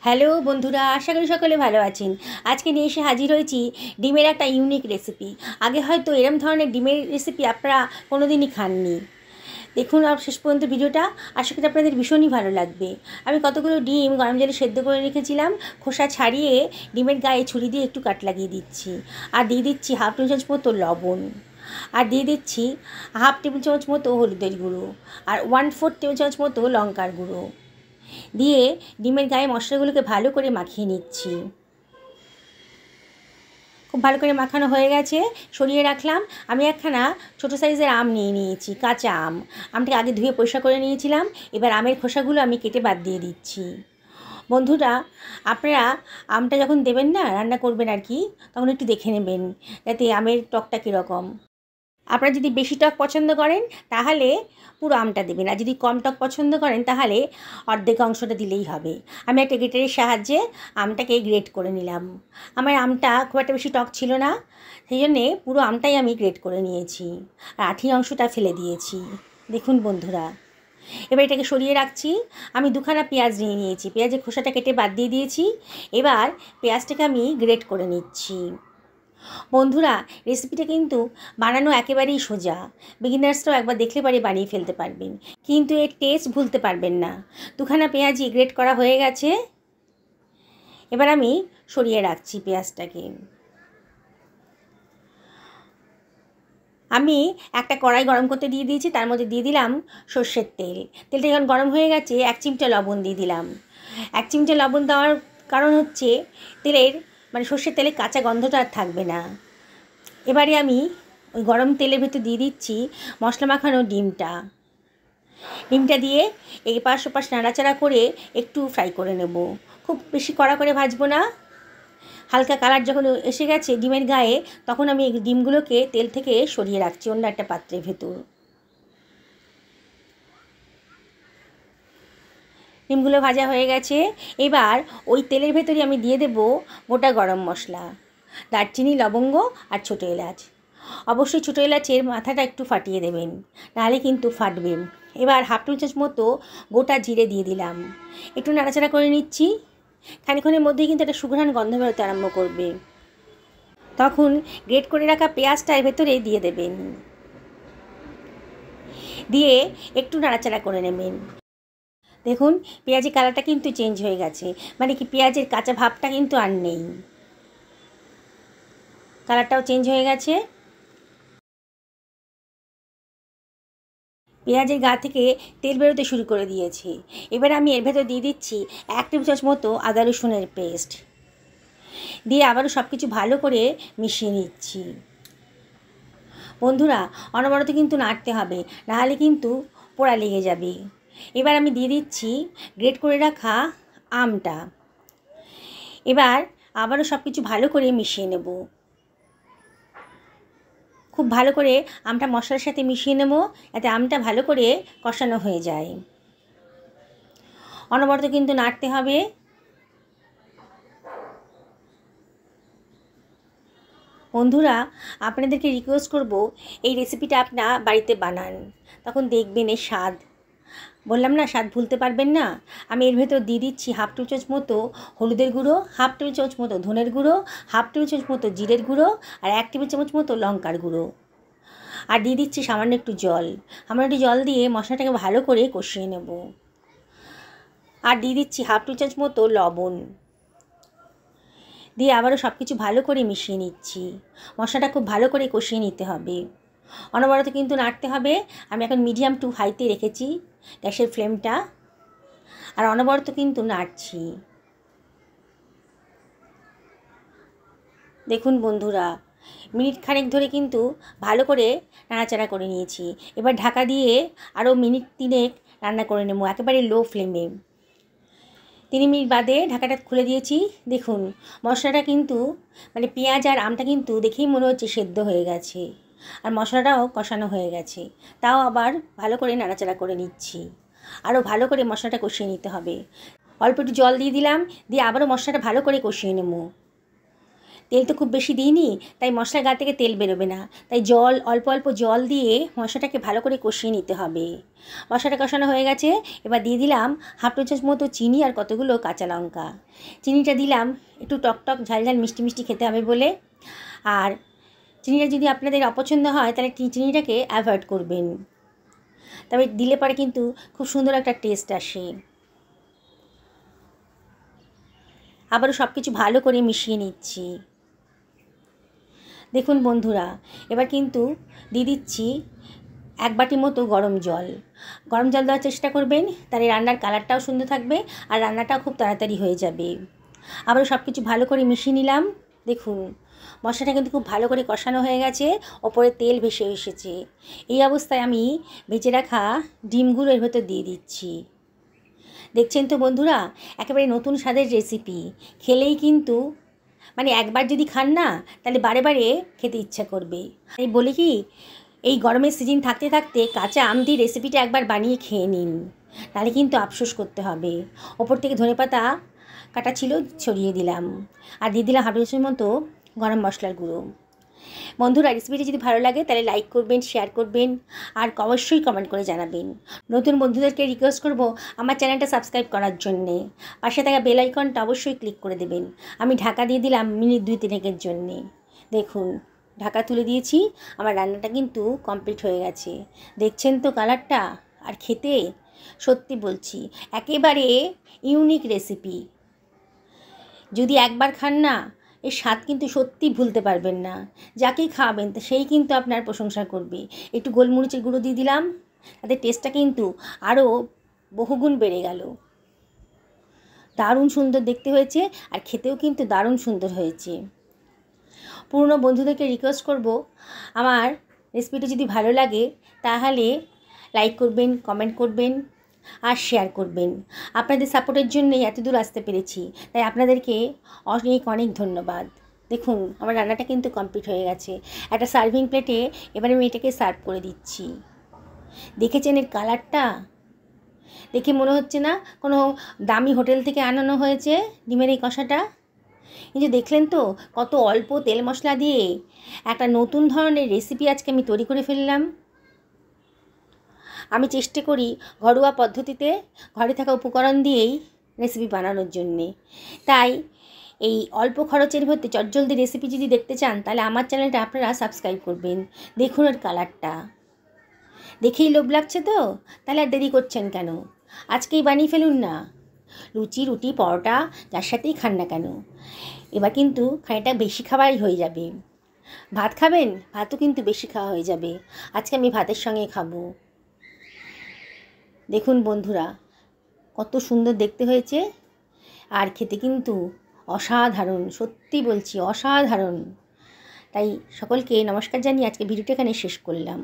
Hello বন্ধুরা, আশা করি সকলে ভালো আছেন। আজকে নিয়ে এসে হাজির হয়েছি ডিমের একটা ইউনিক রেসিপি। আগে হয়তো এরম ধরনের ডিমের রেসিপি আপনারা কোনো দিনই খাননি। দেখুন আর শেষ পর্যন্ত ভিডিওটা, আশা করি আপনাদের ভীষণই ভালো লাগবে। আমি কতগুলো ডিম গরম জলে সেদ্ধ করে রেখেছিলাম, খোসা ছাড়িয়ে ডিমের গায়ে ছুরি দিয়ে একটু কাট লাগিয়ে দিচ্ছি। আর দিয়ে দিচ্ছি হাফ টেবিল চামচ মতো লবণ, আর দিয়ে দিচ্ছি হাফ টেবিল চামচ মতো হলুদের গুঁড়ো, আর 1/4 টেবিল চামচ মতো লঙ্কার গুঁড়ো দিয়ে ডিমের গায়ে মশলাগুলোকে ভালো করে মাখিয়ে নিচ্ছি। খুব ভালো করে মাখানো হয়ে গেছে, সরিয়ে রাখলাম। আমি একখানা ছোটো সাইজের আম নিয়ে নিয়েছি, কাঁচা আম। আমটাকে আগে ধুয়ে পরিষ্কার করে নিয়েছিলাম। এবার আমের খোসাগুলো আমি কেটে বাদ দিয়ে দিচ্ছি। বন্ধুরা, আপনারা আমটা যখন দেবেন না, রান্না করবেন আর কি, তখন একটু দেখে নেবেন যাতে আমের টকটা কীরকম। আপনারা যদি বেশি টক পছন্দ করেন তাহলে পুরো আমটা দেবেন, আর যদি কম টক পছন্দ করেন তাহলে অর্ধেক অংশটা দিলেই হবে। আমি একটা গ্রেটারের সাহায্যে আমটাকে গ্রেট করে নিলাম। আমার আমটা খুব একটা বেশি টক ছিল না, সেই জন্যে পুরো আমটাই আমি গ্রেট করে নিয়েছি, আর আঠির অংশটা ফেলে দিয়েছি। দেখুন বন্ধুরা, এবার এটাকে সরিয়ে রাখছি। আমি দুখানা পেঁয়াজ নিয়ে নিয়েছি, পেঁয়াজের খোসাটা কেটে বাদ দিয়ে দিয়েছি। এবার পেঁয়াজটাকে আমি গ্রেট করে নিচ্ছি। বন্ধুরা, রেসিপিটা কিন্তু বানানো একেবারেই সোজা, বিগিনার্সরাও একবার দেখলে পরে বানিয়ে ফেলতে পারবেন, কিন্তু এর টেস্ট ভুলতে পারবেন না। দুখানা পেঁয়াজই গ্রেট করা হয়ে গেছে। এবার আমি সরিয়ে রাখছি পেঁয়াজটাকে। আমি একটা কড়াই গরম করতে দিয়ে দিয়েছি, তার মধ্যে দিয়ে দিলাম সর্ষের তেল। তেলটা যখন গরম হয়ে গেছে 1 চিমটা লবণ দিয়ে দিলাম। 1 চিমটা লবণ দেওয়ার কারণ হচ্ছে তেলের সর্ষের তেলে কাঁচা গন্ধটা আর থাকবে না। এবারে আমি ওই গরম তেলের ভেতর দিয়ে দিচ্ছি মশলা মাখানো ডিমটা দিয়ে এপাশ ওপাশ নাড়াচাড়া করে একটু ফ্রাই করে নেব। খুব বেশি কড়া করে ভাজবো না। হালকা কালার যখন এসে গেছে ডিমের গায়ে, তখন আমি এই ডিমগুলোকে তেল থেকে সরিয়ে রাখছি অন্য একটা পাত্রের ভেতর। ডিমগুলো ভাজা হয়ে গেছে। এবার ওই তেলের ভেতরে আমি দিয়ে দেব গোটা গরম মশলা, দারচিনি, লবঙ্গ আর ছোটো এলাচ। অবশ্যই ছোটো এলাচের মাথাটা একটু ফাটিয়ে দেবেন, নাহলে কিন্তু ফাটবে। এবার হাফ টেবিল চামচ মতো গোটা জিরে দিয়ে দিলাম। একটু নাড়াচাড়া করে নিচ্ছি। খানিক্ষণের মধ্যেই কিন্তু একটা সুঘ্রাণ গন্ধ বেরোতে আরম্ভ করবে। তখন গ্রেট করে রাখা পেঁয়াজটা এর ভেতরে দিয়ে দেবেন, দিয়ে একটু নাড়াচাড়া করে নেবেন। দেখুন পেঁয়াজের কালারটা কিন্তু চেঞ্জ হয়ে গেছে, মানে কি পেঁয়াজের কাঁচা ভাবটা কিন্তু আর নেই, কালারটাও চেঞ্জ হয়ে গেছে। পেঁয়াজের গা থেকে তেল বেরোতে শুরু করে দিয়েছে। এবার আমি এর ভেতর দিয়ে দিচ্ছি 1 টেবিল চামচ মতো আদা রসুনের পেস্ট, দিয়ে আবারও সব কিছু ভালো করে মিশিয়ে নিচ্ছি। বন্ধুরা, অনবরত কিন্তু নাড়তে হবে, নাহলে কিন্তু পোড়া লেগে যাবে। এবার আমি দিয়ে দিচ্ছি গ্রেট করে রাখা আমটা। এবার আবারও সব কিছু ভালো করে মিশিয়ে নেব। খুব ভালো করে আমটা মশলার সাথে মিশিয়ে নেব, যাতে আমটা ভালো করে কষানো হয়ে যায়। অনবরত কিন্তু নাড়তে হবে। বন্ধুরা, আপনাদেরকে রিকোয়েস্ট করব এই রেসিপিটা আপনারা বাড়িতে বানান, তখন দেখবেন এর স্বাদ, বললাম না স্বাদ ভুলতে পারবেন না। আমি এর ভেতর দিয়ে দিচ্ছি হাফ টেবিল চামচ মতো হলুদের গুঁড়ো, হাফ টেবিল চামচ মতো ধনের গুঁড়ো, হাফ টেবিল চামচ মতো জিরের গুঁড়ো, আর 1 টেবিল চামচ মতো লঙ্কার গুঁড়ো, আর দিয়ে দিচ্ছি সামান্য একটু জল। সামান্য একটু জল দিয়ে মশলাটাকে ভালো করে কষিয়ে নেব। আর দিয়ে দিচ্ছি হাফ টেবিল চামচ মতো লবণ, দিয়ে আবারও সব কিছু ভালো করে মিশিয়ে নিচ্ছি। মশলাটা খুব ভালো করে কষিয়ে নিতে হবে, অনবরত কিন্তু নাড়তে হবে। আমি এখন মিডিয়াম টু হাইতে রেখেছি গ্যাসের ফ্লেমটা, আর অনবরত কিন্তু নাড়ছি। দেখুন বন্ধুরা, মিনিট খানেক ধরে কিন্তু ভালো করে নাড়াচাড়া করে নিয়েছি। এবার ঢাকা দিয়ে আরও মিনিট 3 রান্না করে নেব, একেবারে লো ফ্লেমে। 3 মিনিট বাদে ঢাকাটা খুলে দিয়েছি। দেখুন মশলাটা কিন্তু পেঁয়াজ আর আমটা কিন্তু দেখেই মনে হচ্ছে সেদ্ধ হয়ে গেছে, আর মশলাটাও কষানো হয়ে গেছে। তাও আবার ভালো করে নাড়াচাড়া করে নিচ্ছি। আরও ভালো করে মশলাটা কষিয়ে নিতে হবে। অল্প একটু জল দিয়ে দিলাম, দিয়ে আবারও মশলাটা ভালো করে কষিয়ে নেব। তেল তো খুব বেশি দিইনি, তাই মশলার গা থেকে তেল বেরোবে না, তাই অল্প অল্প জল দিয়ে মশলাটাকে ভালো করে কষিয়ে নিতে হবে। মশলাটা কষানো হয়ে গেছে, এবার দিয়ে দিলাম হাফ টো চামচ মতো চিনি আর কতগুলো কাঁচা লঙ্কা। চিনিটা দিলাম একটু টকটক ঝালঝাল মিষ্টি মিষ্টি খেতে হবে বলে। আর চিনিটা যদি আপনাদের অপছন্দ হয় তাহলে চিনিটাকে অ্যাভয়েড করবেন, তবে দিলে পরে কিন্তু খুব সুন্দর একটা টেস্ট আসে। আবারও সব কিছু ভালো করে মিশিয়ে নিচ্ছি। দেখুন বন্ধুরা, এবার কিন্তু দিয়ে দিচ্ছি 1 বাটি মতো গরম জল। গরম জল দেওয়ার চেষ্টা করবেন, তাহলে রান্নার কালারটাও সুন্দর থাকবে আর রান্নাটাও খুব তাড়াতাড়ি হয়ে যাবে। আবারও সব কিছু ভালো করে মিশিয়ে নিলাম। দেখুন মশলাটা কিন্তু খুব ভালো করে কষানো হয়ে গেছে, ওপরে তেল ভেসে এসেছে। এই অবস্থায় আমি ভেজে রাখা ডিমগুলো এর ভেতর দিয়ে দিচ্ছি। দেখছেন তো বন্ধুরা, একেবারে নতুন স্বাদের রেসিপি। খেলেই কিন্তু একবার যদি খান না, তাহলে বারে বারে খেতে ইচ্ছা করবে। এই বলি কি, এই গরমের সিজন থাকতে থাকতে কাঁচা আম দিয়ে রেসিপিটা একবার বানিয়ে খেয়ে নিন, তাহলে কিন্তু আফসোস করতে হবে। ওপর থেকে ধনেপাতা কাটা ছিল ছড়িয়ে দিলাম, আর দিয়ে দিলাম হাফ চামচ মতো গরম মশলার গুঁড়ো। বন্ধুরা, রেসিপিটি যদি ভালো লাগে তাহলে লাইক করবেন, শেয়ার করবেন আর অবশ্যই কমেন্ট করে জানাবেন। নতুন বন্ধুদেরকে রিকোয়েস্ট করব আমার চ্যানেলটা সাবস্ক্রাইব করার জন্যে। পাশে থাকা বেল আইকনটা অবশ্যই ক্লিক করে দেবেন। আমি ঢাকা দিয়ে দিলাম মিনিট 2-3 জন্যে। দেখুন ঢাকা তুলে দিয়েছি, আমার রান্নাটা কিন্তু কমপ্লিট হয়ে গেছে। দেখছেন তো কালারটা, আর খেতে সত্যি বলছি একেবারে ইউনিক রেসিপি। যদি একবার খান না, এর স্বাদ কিন্তু সত্যি ভুলতে পারবেন না। যাকেই খাওয়াবেন সেই কিন্তু আপনার প্রশংসা করবে। একটু গোলমরিচের গুঁড়ো দিয়ে দিলাম, তাতে টেস্টটা কিন্তু আরও বহুগুণ বেড়ে গেল। দারুণ সুন্দর দেখতে হয়েছে আর খেতেও কিন্তু দারুণ সুন্দর হয়েছে। পুরনো বন্ধুদেরকে রিকোয়েস্ট করব, আমার রেসিপিটা যদি ভালো লাগে তাহলে লাইক করবেন, কমেন্ট করবেন আর শেয়ার করবেন। আপনাদের সাপোর্টের জন্যই এত দূর আসতে পেরেছি, তাই আপনাদেরকে অনেক অনেক ধন্যবাদ। দেখুন আমার রান্নাটা কিন্তু কমপ্লিট হয়ে গেছে। একটা সার্ভিং প্লেটে এবারে আমি এটাকে সার্ভ করে দিচ্ছি। দেখেছেন এর কালারটা? দেখে মনে হচ্ছে না কোনো দামি হোটেল থেকে আনানো হয়েছে ডিমের এই কষাটা? কিন্তু দেখলেন তো কত অল্প তেল মশলা দিয়ে একটা নতুন ধরনের রেসিপি আজকে আমি তৈরি করে ফেললাম। আমি চেষ্টা করি ঘরোয়া পদ্ধতিতে ঘরে থাকা উপকরণ দিয়েই রেসিপি বানানোর জন্যে। তাই এই অল্প খরচের মধ্যে চটজলদি রেসিপি যদি দেখতে চান তাহলে আমার চ্যানেলটা আপনারা সাবস্ক্রাইব করবেন। দেখুন এর কালারটা, দেখেই লোভ লাগছে তো, তাহলে আর দেরি করছেন কেন? আজকেই বানিয়ে ফেলুন না। লুচি, রুটি, পরোটা যার সাথেই খান না কেন, এবার কিন্তু খানিকটা বেশি খাওয়াই হয়ে যাবে। ভাত খাবেন, ভাতও কিন্তু বেশি খাওয়া হয়ে যাবে। আজকে আমি ভাতের সঙ্গে খাবো। দেখুন বন্ধুরা কত সুন্দর দেখতে হয়েছে, আর খেতে কিন্তু অসাধারণ, সত্যি বলছি অসাধারণ। তাই সকলকে নমস্কার জানিয়ে আজকে ভিডিওটা এখানে শেষ করলাম।